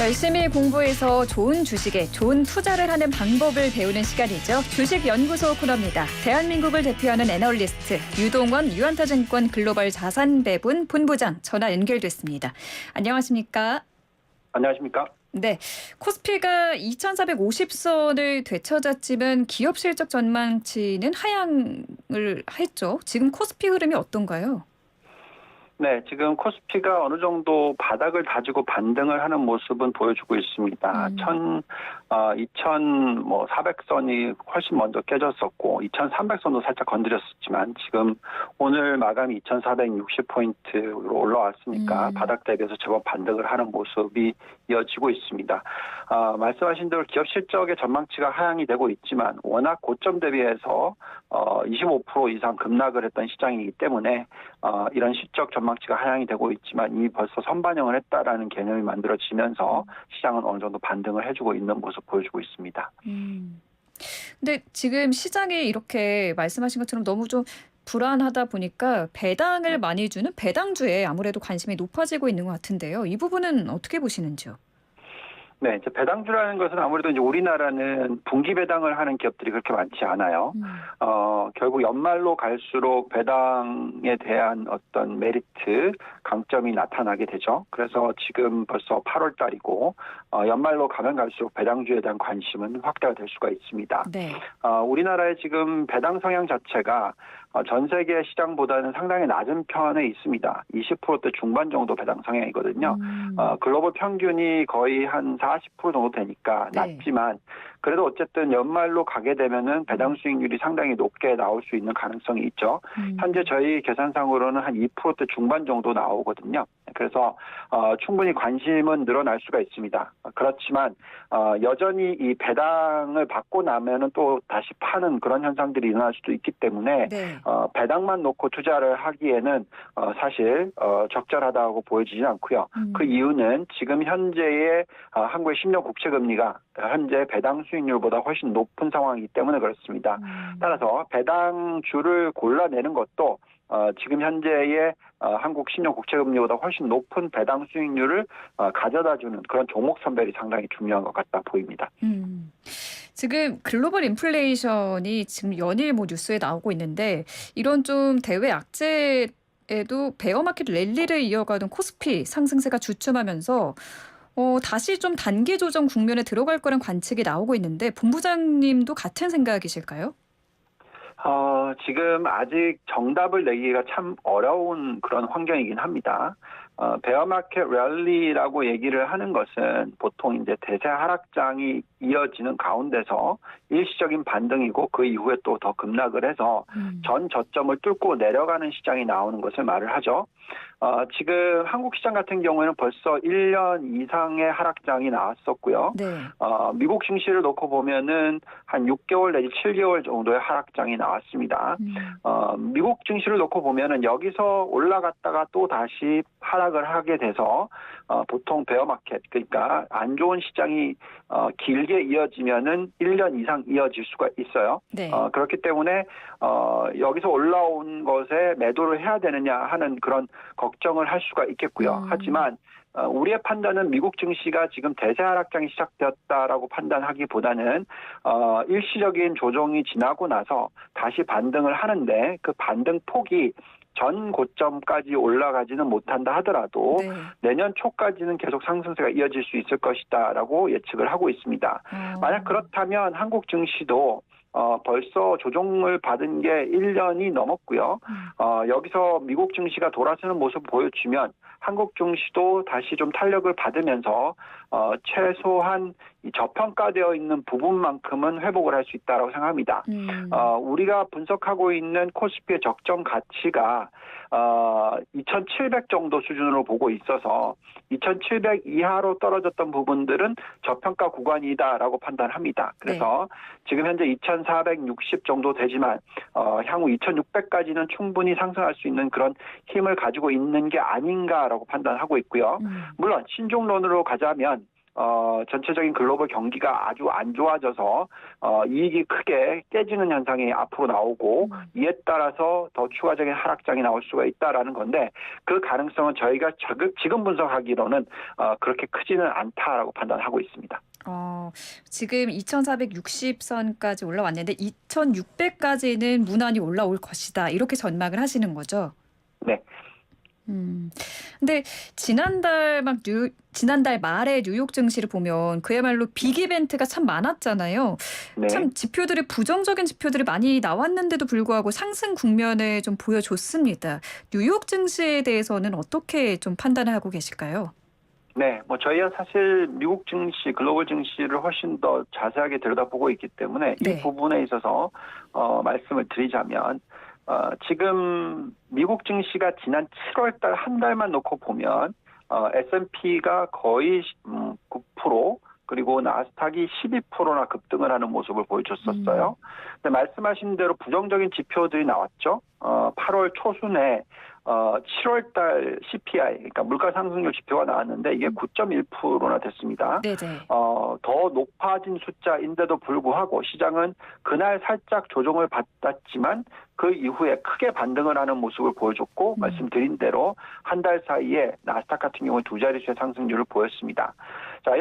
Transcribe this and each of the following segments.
열심히 공부해서 좋은 주식에 좋은 투자를 하는 방법을 배우는 시간이죠. 주식연구소 코너입니다. 대한민국을 대표하는 애널리스트 유동원 유한타증권 글로벌 자산배분 본부장 전화 연결됐습니다. 안녕하십니까? 안녕하십니까? 네, 코스피가 2,450선을 되찾았지만 기업 실적 전망치는 하향을 했죠. 지금 코스피 흐름이 어떤가요? 네, 지금 코스피가 어느 정도 바닥을 다지고 반등을 하는 모습은 보여주고 있습니다. 2,400선이 훨씬 먼저 깨졌었고 2,300선도 살짝 건드렸었지만 지금 오늘 마감이 2,460포인트로 올라왔으니까 바닥 대비해서 제법 반등을 하는 모습이 이어지고 있습니다. 말씀하신 대로 기업 실적의 전망치가 하향이 되고 있지만 워낙 고점 대비해서 25% 이상 급락을 했던 시장이기 때문에 이런 실적 전망치가 하향이 되고 있지만 이미 벌써 선반영을 했다라는 개념이 만들어지면서 시장은 어느 정도 반등을 해주고 있는 모습 보여주고 있습니다. 근데 지금 시장이 이렇게 말씀하신 것처럼 너무 좀 불안하다 보니까 배당을 많이 주는 배당주에 아무래도 관심이 높아지고 있는 것 같은데요. 이 부분은 어떻게 보시는지요? 네, 이제 배당주라는 것은 아무래도 이제 우리나라는 분기 배당을 하는 기업들이 그렇게 많지 않아요. 결국 연말로 갈수록 배당에 대한 어떤 메리트, 강점이 나타나게 되죠. 그래서 지금 벌써 8월 달이고 연말로 가면 갈수록 배당주에 대한 관심은 확대가 될 수가 있습니다. 네. 우리나라의 지금 배당 성향 자체가 전 세계 시장보다는 상당히 낮은 편에 있습니다. 20%대 중반 정도 배당 성향이거든요. 글로벌 평균이 거의 한 40% 정도 되니까 네. 낮지만 그래도 어쨌든 연말로 가게 되면은 배당 수익률이 상당히 높게 나올 수 있는 가능성이 있죠. 현재 저희 계산상으로는 한 2%대 중반 정도 나오거든요. 그래서 충분히 관심은 늘어날 수가 있습니다. 그렇지만 여전히 이 배당을 받고 나면은 또 다시 파는 그런 현상들이 일어날 수도 있기 때문에 네. 배당만 놓고 투자를 하기에는 사실 적절하다고 보여지지 않고요. 그 이유는 지금 현재의 한국의 10년 국채 금리가 현재 배당 수익률보다 훨씬 높은 상황이기 때문에 그렇습니다. 따라서 배당주를 골라내는 것도 지금 현재의 한국 10년 국채 금리보다 훨씬 높은 배당 수익률을 가져다주는 그런 종목 선별이 상당히 중요한 것 같다 보입니다. 지금 글로벌 인플레이션이 지금 연일 뉴스에 나오고 있는데 이런 좀 대외 악재에도 베어마켓 랠리를 이어가던 코스피 상승세가 주춤하면서 다시 좀 단기 조정 국면에 들어갈 거란 관측이 나오고 있는데 본부장님도 같은 생각이실까요? 지금 아직 정답을 내기가 참 어려운 그런 환경이긴 합니다. 베어마켓 랠리라고 얘기를 하는 것은 보통 이제 대세 하락장이 이어지는 가운데서 일시적인 반등이고 그 이후에 또 더 급락을 해서 전 저점을 뚫고 내려가는 시장이 나오는 것을 말을 하죠. 지금 한국 시장 같은 경우에는 벌써 1년 이상의 하락장이 나왔었고요. 네. 미국 증시를 놓고 보면은 한 6개월 내지 7개월 정도의 하락장이 나왔습니다. 미국 증시를 놓고 보면은 여기서 올라갔다가 또 다시 하락을 하게 돼서 보통 베어마켓 그러니까 안 좋은 시장이 길게 이어지면은 1년 이상 이어질 수가 있어요. 네. 그렇기 때문에 여기서 올라온 것에 매도를 해야 되느냐 하는 그런 걱정을 할 수가 있겠고요. 하지만 우리의 판단은 미국 증시가 지금 대세 하락장이 시작되었다라고 판단하기보다는 일시적인 조정이 지나고 나서 다시 반등을 하는데 그 반등 폭이 전 고점까지 올라가지는 못한다 하더라도 네. 내년 초까지는 계속 상승세가 이어질 수 있을 것이다라고 예측을 하고 있습니다. 만약 그렇다면 한국 증시도 벌써 조정을 받은 게 1년이 넘었고요. 여기서 미국 증시가 돌아서는 모습을 보여주면 한국 증시도 다시 좀 탄력을 받으면서 최소한 이 저평가되어 있는 부분만큼은 회복을 할 수 있다고 생각합니다. 우리가 분석하고 있는 코스피의 적정 가치가 2,700 정도 수준으로 보고 있어서 2,700 이하로 떨어졌던 부분들은 저평가 구간이다라고 판단합니다. 그래서 지금 현재 2,460 정도 되지만 향후 2,600까지는 충분히 상승할 수 있는 그런 힘을 가지고 있는 게 아닌가라고 판단하고 있고요. 물론 신중론으로 가자면 전체적인 글로벌 경기가 아주 안 좋아져서 이익이 크게 깨지는 현상이 앞으로 나오고 이에 따라서 더 추가적인 하락장이 나올 수가 있다라는 건데 그 가능성은 저희가 지금 분석하기로는 그렇게 크지는 않다라고 판단하고 있습니다. 지금 2460선까지 올라왔는데 2600까지는 무난히 올라올 것이다. 이렇게 전망을 하시는 거죠? 네. 근데 지난달 지난달 말에 뉴욕 증시를 보면 그야말로 빅 이벤트가 참 많았잖아요. 네. 참 부정적인 지표들이 많이 나왔는데도 불구하고 상승 국면에 좀 보여줬습니다. 뉴욕 증시에 대해서는 어떻게 좀 판단을 하고 계실까요? 네, 저희가 사실 미국 증시, 글로벌 증시를 훨씬 더 자세하게 들여다보고 있기 때문에 네. 이 부분에 있어서 말씀을 드리자면 지금 미국 증시가 지난 7월 달 한 달만 놓고 보면 S&P가 거의 9% 그리고 나스닥이 12%나 급등을 하는 모습을 보여줬었어요. 근데 말씀하신 대로 부정적인 지표들이 나왔죠. 8월 초순에 7월 달 CPI, 그러니까 물가 상승률 지표가 나왔는데 이게 9.1%나 됐습니다. 네네. 더 높아진 숫자인데도 불구하고 시장은 그날 살짝 조정을 받았지만 그 이후에 크게 반등을 하는 모습을 보여줬고 말씀드린 대로 한 달 사이에 나스닥 같은 경우 두 자릿수의 상승률을 보였습니다. 자,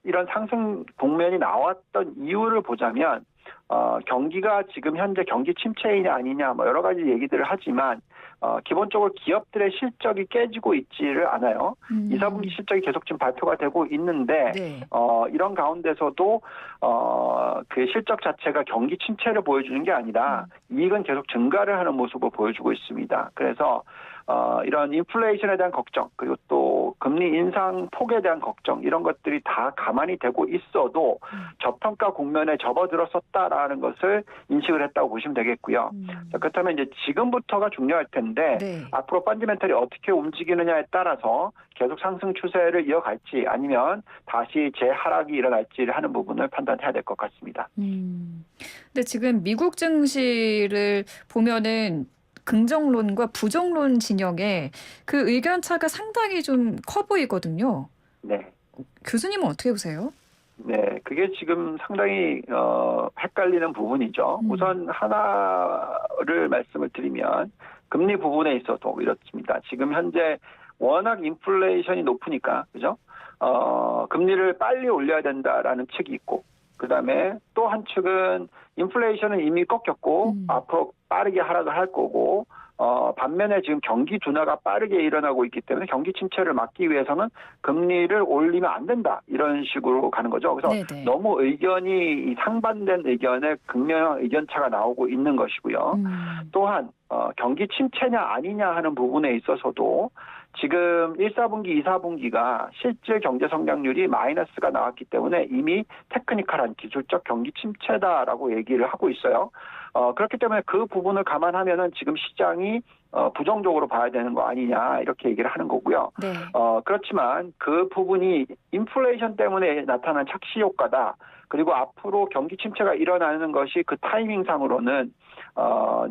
이런 상승 국면이 나왔던 이유를 보자면 경기가 지금 현재 경기 침체이냐 아니냐 여러 가지 얘기들을 하지만 기본적으로 기업들의 실적이 깨지고 있지를 않아요. 2, 4분기 실적이 계속 지금 발표가 되고 있는데 네. 이런 가운데서도 그 실적 자체가 경기 침체를 보여주는 게 아니라 이익은 계속 증가를 하는 모습을 보여주고 있습니다. 그래서 이런 인플레이션에 대한 걱정 그리고 또 금리 인상 폭에 대한 걱정 이런 것들이 다 가만히 되고 있어도 저평가 국면에 접어들었었다라는 것을 인식을 했다고 보시면 되겠고요. 자, 그렇다면 이제 지금부터가 중요할 텐데 네. 앞으로 펀드멘털이 어떻게 움직이느냐에 따라서 계속 상승 추세를 이어갈지 아니면 다시 재하락이 일어날지를 하는 부분을 판단해야 될 것 같습니다. 근데 지금 미국 증시를 보면은 긍정론과 부정론 진영에 그 의견 차가 상당히 좀 커 보이거든요. 네. 교수님은 어떻게 보세요? 네, 그게 지금 상당히 헷갈리는 부분이죠. 우선 하나를 말씀을 드리면 금리 부분에 있어도 이렇습니다. 지금 현재 워낙 인플레이션이 높으니까 그죠? 금리를 빨리 올려야 된다라는 측이 있고 그다음에 또 한 측은 인플레이션은 이미 꺾였고 앞으로 빠르게 하락을 할 거고 반면에 지금 경기 둔화가 빠르게 일어나고 있기 때문에 경기 침체를 막기 위해서는 금리를 올리면 안 된다 이런 식으로 가는 거죠. 그래서 네네. 너무 의견이 상반된 의견에 극명한 의견차가 나오고 있는 것이고요. 또한 경기 침체냐 아니냐 하는 부분에 있어서도 지금 1, 4분기, 2, 4분기가 실질 경제 성장률이 마이너스가 나왔기 때문에 이미 테크니컬한 기술적 경기 침체다라고 얘기를 하고 있어요. 그렇기 때문에 그 부분을 감안하면은 지금 시장이 부정적으로 봐야 되는 거 아니냐 이렇게 얘기를 하는 거고요. 네. 그렇지만 그 부분이 인플레이션 때문에 나타난 착시 효과다. 그리고 앞으로 경기 침체가 일어나는 것이 그 타이밍상으로는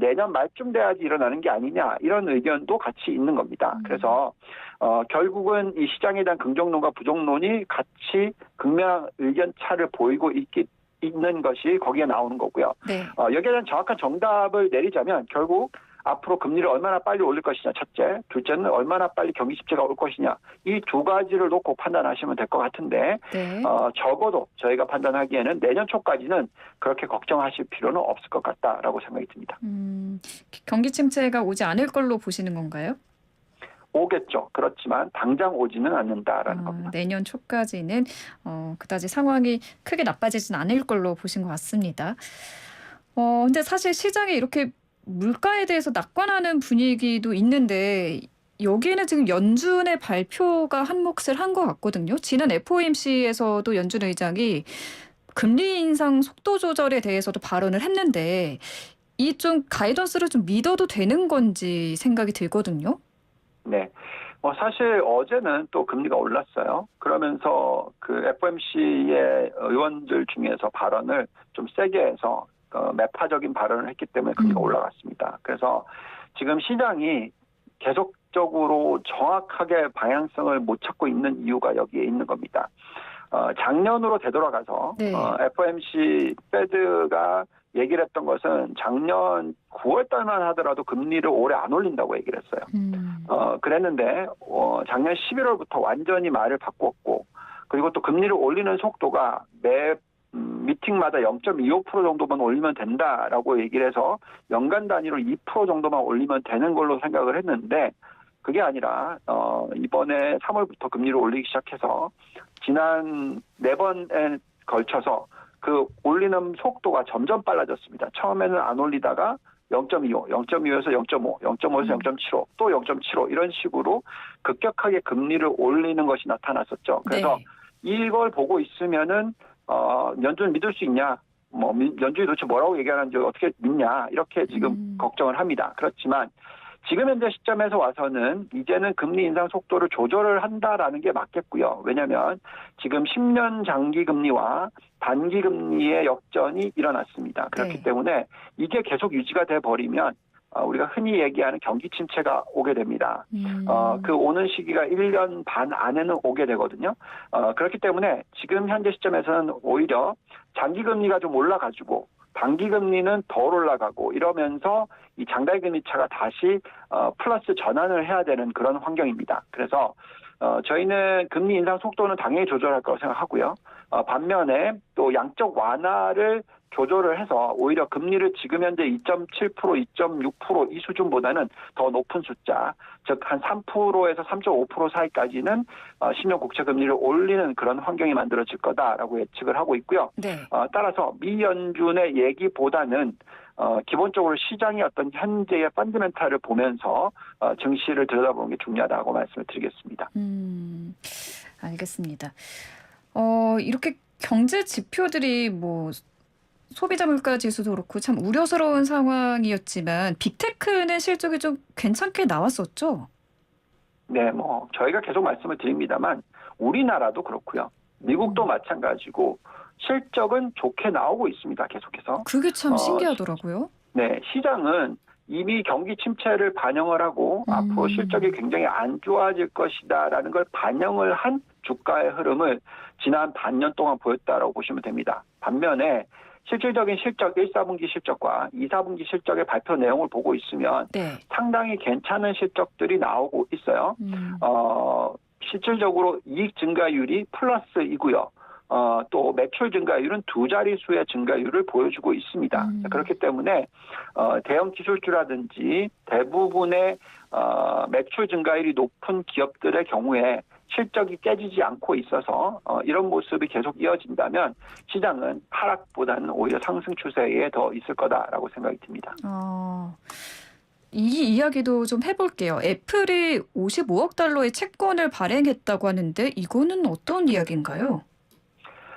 내년 말쯤 돼야지 일어나는 게 아니냐 이런 의견도 같이 있는 겁니다. 그래서 결국은 이 시장에 대한 긍정론과 부정론이 같이 극명한 의견 차를 보이고 있는 것이 거기에 나오는 거고요. 네. 여기에 대한 정확한 정답을 내리자면 결국 앞으로 금리를 얼마나 빨리 올릴 것이냐 첫째, 둘째는 얼마나 빨리 경기 침체가 올 것이냐 이 두 가지를 놓고 판단하시면 될 것 같은데 네. 적어도 저희가 판단하기에는 내년 초까지는 그렇게 걱정하실 필요는 없을 것 같다라고 생각이 듭니다. 경기 침체가 오지 않을 걸로 보시는 건가요? 오겠죠. 그렇지만 당장 오지는 않는다라는 겁니다. 내년 초까지는 그다지 상황이 크게 나빠지진 않을 걸로 보신 것 같습니다. 근데 사실 시장에 이렇게 물가에 대해서 낙관하는 분위기도 있는데 여기에는 지금 연준의 발표가 한 몫을 한 것 같거든요. 지난 FOMC에서도 연준 의장이 금리 인상 속도 조절에 대해서도 발언을 했는데 이 좀 가이던스를 좀 믿어도 되는 건지 생각이 들거든요. 네. 사실 어제는 또 금리가 올랐어요. 그러면서 그 FOMC의 의원들 중에서 발언을 좀 세게 해서 매파적인 발언을 했기 때문에 금리가 올라갔습니다. 그래서 지금 시장이 계속적으로 정확하게 방향성을 못 찾고 있는 이유가 여기에 있는 겁니다. 작년으로 되돌아가서 네. FOMC 페드가 얘기를 했던 것은 작년 9월 달만 하더라도 금리를 올해 안 올린다고 얘기를 했어요. 그랬는데 작년 11월부터 완전히 말을 바꿨고 그리고 또 금리를 올리는 속도가 매 미팅마다 0.25% 정도만 올리면 된다라고 얘기를 해서 연간 단위로 2% 정도만 올리면 되는 걸로 생각을 했는데 그게 아니라 이번에 3월부터 금리를 올리기 시작해서 지난 4번에 걸쳐서 그 올리는 속도가 점점 빨라졌습니다. 처음에는 안 올리다가 0.25, 0.25에서 0.5, 0.5에서 0.75, 또 0.75 이런 식으로 급격하게 금리를 올리는 것이 나타났었죠. 그래서 네. 이걸 보고 있으면은 연준을 믿을 수 있냐? 뭐 연준이 도대체 뭐라고 얘기하는지 어떻게 믿냐? 이렇게 지금 걱정을 합니다. 그렇지만 지금 현재 시점에서 와서는 이제는 금리 인상 속도를 조절을 한다라는 게 맞겠고요. 왜냐하면 지금 10년 장기 금리와 단기 금리의 역전이 일어났습니다. 그렇기 네. 때문에 이게 계속 유지가 돼 버리면 우리가 흔히 얘기하는 경기 침체가 오게 됩니다. 그 오는 시기가 1년 반 안에는 오게 되거든요. 그렇기 때문에 지금 현재 시점에서는 오히려 장기 금리가 좀 올라가지고 단기 금리는 덜 올라가고 이러면서 이 장단기 금리 차가 다시 플러스 전환을 해야 되는 그런 환경입니다. 그래서 저희는 금리 인상 속도는 당연히 조절할 거라고 생각하고요. 반면에 또 양적 완화를 조절을 해서 오히려 금리를 지금 현재 2.7%, 2.6% 이 수준보다는 더 높은 숫자, 즉 한 3%에서 3.5% 사이까지는 10년 국채 금리를 올리는 그런 환경이 만들어질 거다라고 예측을 하고 있고요. 네. 따라서 미 연준의 얘기보다는 기본적으로 시장의 어떤 현재의 펀드멘탈을 보면서 증시를 들여다보는 게 중요하다고 말씀을 드리겠습니다. 알겠습니다. 이렇게 경제 지표들이 뭐 소비자 물가 지수도 그렇고 참 우려스러운 상황이었지만 빅테크는 실적이 좀 괜찮게 나왔었죠? 네, 뭐 저희가 계속 말씀을 드립니다만 우리나라도 그렇고요. 미국도 마찬가지고 실적은 좋게 나오고 있습니다. 계속해서. 그게 참 신기하더라고요. 네, 시장은 이미 경기 침체를 반영을 하고 앞으로 실적이 굉장히 안 좋아질 것이다라는 걸 반영을 한 주가의 흐름을 지난 반년 동안 보였다라고 보시면 됩니다. 반면에 실질적인 실적 1, 4분기 실적과 2, 4분기 실적의 발표 내용을 보고 있으면 네. 상당히 괜찮은 실적들이 나오고 있어요. 실질적으로 이익 증가율이 플러스이고요. 또 매출 증가율은 두 자릿수의 증가율을 보여주고 있습니다. 그렇기 때문에 대형 기술주라든지 대부분의 매출 증가율이 높은 기업들의 경우에 실적이 깨지지 않고 있어서 이런 모습이 계속 이어진다면 시장은 하락보다는 오히려 상승 추세에 더 있을 거다라고 생각이 듭니다. 이 이야기도 좀 해볼게요. 애플이 55억 달러의 채권을 발행했다고 하는데 이거는 어떤 이야기인가요?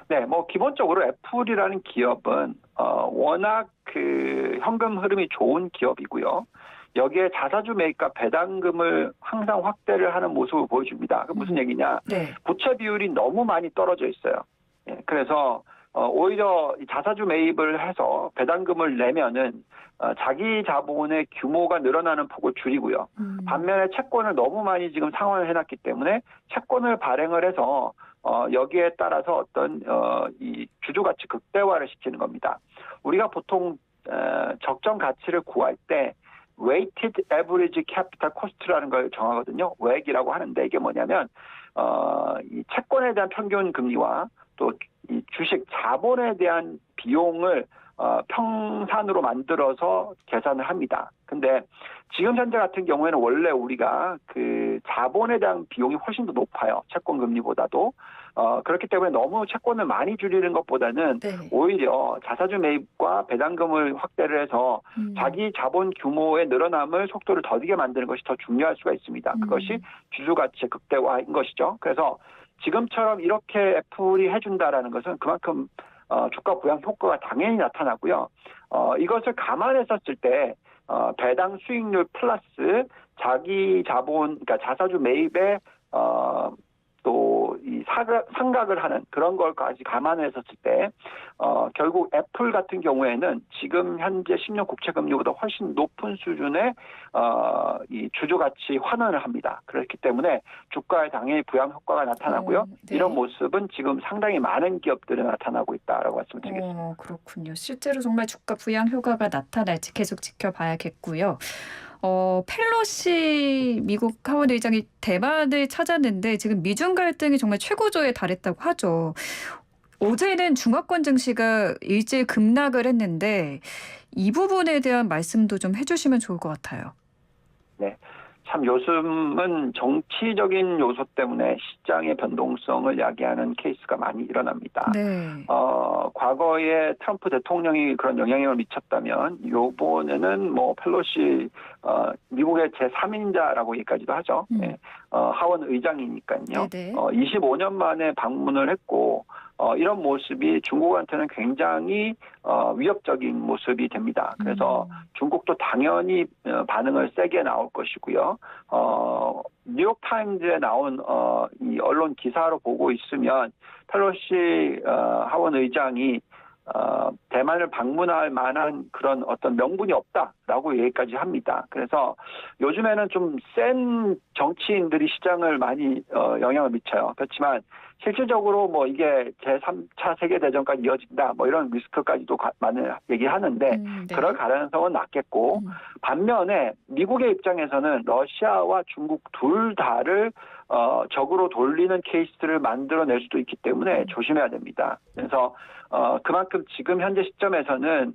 네, 뭐 기본적으로 애플이라는 기업은 워낙 그 현금 흐름이 좋은 기업이고요. 여기에 자사주 매입과 배당금을 항상 확대를 하는 모습을 보여줍니다. 그 무슨 얘기냐? 네. 부채 비율이 너무 많이 떨어져 있어요. 예, 그래서 오히려 자사주 매입을 해서 배당금을 내면은 자기 자본의 규모가 늘어나는 폭을 줄이고요. 반면에 채권을 너무 많이 지금 상환을 해놨기 때문에 채권을 발행을 해서 여기에 따라서 어떤 이 주주 가치 극대화를 시키는 겁니다. 우리가 보통 적정 가치를 구할 때 weighted average capital cost라는 걸 정하거든요. WAC이라고 하는데 이게 뭐냐면 이 채권에 대한 평균 금리와 또 이 주식 자본에 대한 비용을 평산으로 만들어서 계산을 합니다. 근데 지금 현재 같은 경우에는 원래 우리가 그 자본에 대한 비용이 훨씬 더 높아요. 채권 금리보다도. 그렇기 때문에 너무 채권을 많이 줄이는 것보다는 네. 오히려 자사주 매입과 배당금을 확대를 해서 자기 자본 규모의 늘어남을 속도를 더디게 만드는 것이 더 중요할 수가 있습니다. 그것이 주주 가치의 극대화인 것이죠. 그래서 지금처럼 이렇게 애플이 해준다라는 것은 그만큼 주가 부양 효과가 당연히 나타나고요. 이것을 감안했었을 때 배당 수익률 플러스 자기 자본, 그러니까 자사주 매입에 또 이 상각을 하는 그런 걸까지 감안했었을 때 결국 애플 같은 경우에는 지금 현재 10년 국채금리보다 훨씬 높은 수준의 이 주주가치 환원을 합니다. 그렇기 때문에 주가에 당연히 부양 효과가 나타나고요. 네. 이런 모습은 지금 상당히 많은 기업들에 나타나고 있다라고 말씀드리겠습니다. 그렇군요. 실제로 정말 주가 부양 효과가 나타날지 계속 지켜봐야겠고요. 펠로시 미국 하원 의장이 대만을 찾았는데 지금 미중 갈등이 정말 최고조에 달했다고 하죠. 어제는 중화권 증시가 일제히 급락을 했는데 이 부분에 대한 말씀도 좀 해주시면 좋을 것 같아요. 네. 참 요즘은 정치적인 요소 때문에 시장의 변동성을 야기하는 케이스가 많이 일어납니다. 네. 과거에 트럼프 대통령이 그런 영향력을 미쳤다면 요번에는 뭐 펠로시 미국의 제3인자라고 얘기까지도 하죠. 네. 하원 의장이니까요. 25년 만에 방문을 했고 이런 모습이 중국한테는 굉장히 위협적인 모습이 됩니다. 그래서 중국도 당연히 반응을 세게 나올 것이고요. 뉴욕타임즈에 나온 이 언론 기사로 보고 있으면 펠로시 하원 의장이 대만을 방문할 만한 그런 어떤 명분이 없다라고 얘기까지 합니다. 그래서 요즘에는 좀 센 정치인들이 시장을 많이 영향을 미쳐요. 그렇지만 실질적으로 뭐 이게 제3차 세계대전까지 이어진다 뭐 이런 리스크까지도 많이 얘기하는데 네. 그럴 가능성은 낮겠고 반면에 미국의 입장에서는 러시아와 중국 둘 다를 적으로 돌리는 케이스를 만들어낼 수도 있기 때문에 조심해야 됩니다. 그래서 그만큼 지금 현재 시점에서는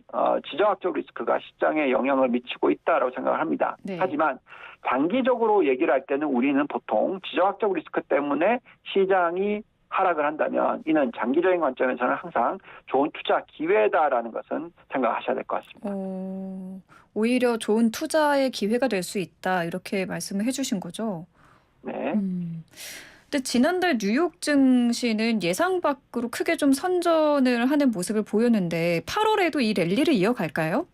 지정학적 리스크가 시장에 영향을 미치고 있다고 생각을 합니다. 네. 하지만 장기적으로 얘기를 할 때는 우리는 보통 지정학적 리스크 때문에 시장이 하락을 한다면 이는 장기적인 관점에서는 항상 좋은 투자 기회다라는 것은 생각하셔야 될 것 같습니다. 오히려 좋은 투자의 기회가 될 수 있다 이렇게 말씀을 해주신 거죠? 네. 근데 지난달 뉴욕 증시는 예상 밖으로 크게 좀 선전을 하는 모습을 보였는데 8월에도 이 랠리를 이어갈까요?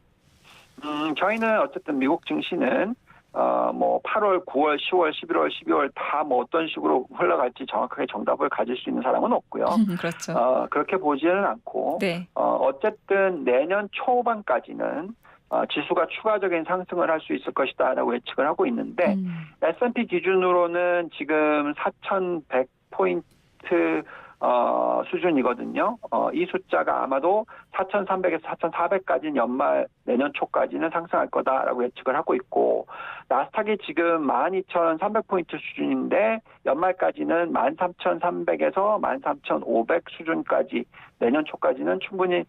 저희는 어쨌든 미국 증시는 뭐 8월, 9월, 10월, 11월, 12월 다 뭐 어떤 식으로 흘러갈지 정확하게 정답을 가질 수 있는 사람은 없고요. 그렇죠. 그렇게 보지는 않고 네. 어쨌든 내년 초반까지는 지수가 추가적인 상승을 할 수 있을 것이다라고 예측을 하고 있는데 S&P 기준으로는 지금 4,100포인트 수준이거든요. 이 숫자가 아마도 4,300에서 4,400까지는 연말 내년 초까지는 상승할 거다라고 예측을 하고 있고 나스닥이 지금 12,300포인트 수준인데 연말까지는 13,300에서 13,500 수준까지 내년 초까지는 충분히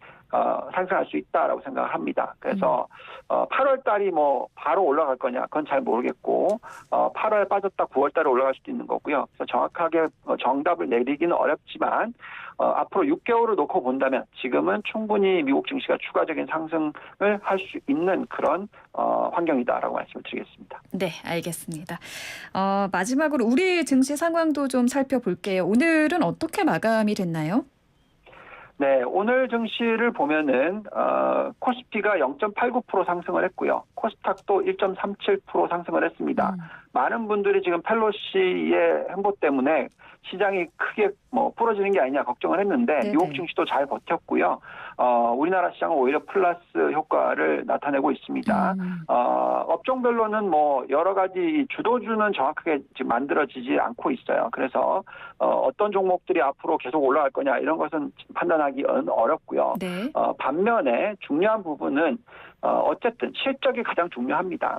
상승할 수 있다라고 생각을 합니다. 그래서 8월 달이 뭐 바로 올라갈 거냐 그건 잘 모르겠고 8월에 빠졌다 9월 달에 올라갈 수도 있는 거고요. 그래서 정확하게 정답을 내리기는 어렵지만 앞으로 6개월을 놓고 본다면 지금은 충분히 미국 증시가 추가적인 상승을 할 수 있는 그런 환경이다라고 말씀을 드리겠습니다. 네, 알겠습니다. 마지막으로 우리 증시 상황도 좀 살펴볼게요. 오늘은 어떻게 마감이 됐나요? 네, 오늘 증시를 보면은 코스피가 0.89% 상승을 했고요. 코스닥도 1.37% 상승을 했습니다. 많은 분들이 지금 펠로시의 행보 때문에 시장이 크게 뭐 부러지는 게 아니냐 걱정을 했는데 미국 증시도 잘 버텼고요. 우리나라 시장은 오히려 플러스 효과를 나타내고 있습니다. 업종별로는 뭐 여러 가지 주도주는 정확하게 지금 만들어지지 않고 있어요. 그래서 어떤 종목들이 앞으로 계속 올라갈 거냐 이런 것은 판단하기는 어렵고요. 네. 반면에 중요한 부분은 어쨌든 실적이 가장 중요합니다.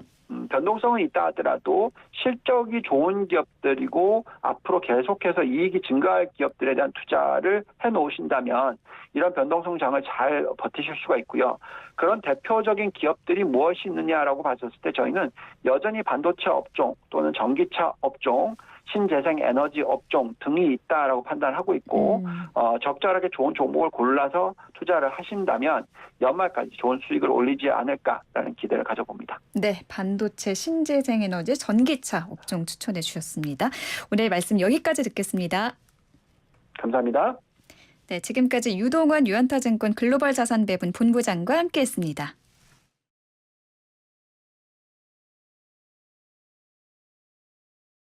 변동성은 있다 하더라도 실적이 좋은 기업들이고 앞으로 계속해서 이익이 증가할 기업들에 대한 투자를 해놓으신다면 이런 변동성 장을 잘 버티실 수가 있고요. 그런 대표적인 기업들이 무엇이 있느냐라고 봤을 때 저희는 여전히 반도체 업종 또는 전기차 업종 신재생 에너지 업종 등이 있다라고 판단하고 있고 적절하게 좋은 종목을 골라서 투자를 하신다면 연말까지 좋은 수익을 올리지 않을까라는 기대를 가져봅니다. 네, 반도체, 신재생 에너지, 전기차 업종 추천해 주셨습니다. 오늘 말씀 여기까지 듣겠습니다. 감사합니다. 네, 지금까지 유동환 유한타증권 글로벌 자산배분 본부장과 함께했습니다.